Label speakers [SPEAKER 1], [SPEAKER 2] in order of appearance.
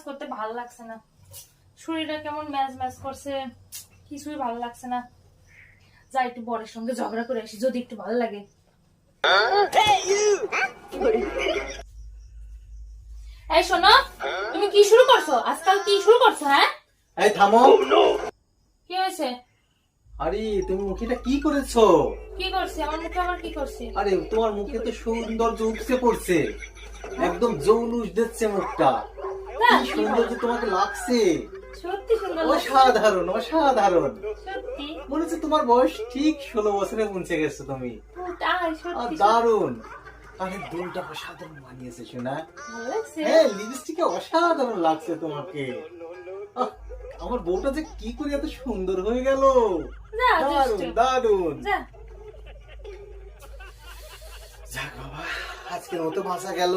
[SPEAKER 1] করতে ভালো লাগছে না, শরীরটা কেমন ম্যাজ ম্যাজ করছে, কিছুই ভালো লাগছে না। যাই একটু বরের সঙ্গে ঝগড়া করে আসি, যদি একটু ভালো লাগে। এই শোনো, তুমি কি শুরু করছো আজকাল? কি শুরু করছো? হ্যাঁ,
[SPEAKER 2] এই থামো।
[SPEAKER 1] কি হয়েছে?
[SPEAKER 2] আরে তুমি মুখেটা কি করেছো?
[SPEAKER 1] কি করছি? আমার মুখে আবার কি করছি?
[SPEAKER 2] আরে তোমার মুখে তো সৌন্দর্য উপচে পড়ছে, একদম জৌলুস দিচ্ছে মুখটা।
[SPEAKER 1] না,
[SPEAKER 2] কি সুন্দর যে তোমাকে লাগছে,
[SPEAKER 1] সত্যি সুন্দর লাগছে।
[SPEAKER 2] অসাধারণ অসাধারণ।
[SPEAKER 1] সত্যি
[SPEAKER 2] মনে হচ্ছে তোমার বয়স ঠিক 16 বছরে পৌঁছে গেছো তুমি।
[SPEAKER 1] তাই?
[SPEAKER 2] আর
[SPEAKER 1] সত্যি
[SPEAKER 2] দারুণ। আরে দুলটা অসাধারণ মানিয়েছে শোনা।
[SPEAKER 1] ভালো লাগছে।
[SPEAKER 2] হ্যাঁ, লিপস্টিকে অসাধারণ লাগছে তোমাকে। আহ, আমার বউটা যে কি করে এত সুন্দর হয়ে গেল,
[SPEAKER 1] যা,
[SPEAKER 2] দারুণ
[SPEAKER 1] দুষ্টু।
[SPEAKER 2] দারুণ।
[SPEAKER 1] যা।
[SPEAKER 2] যাক বাবা, আজকের মতো বাঁচা গেল।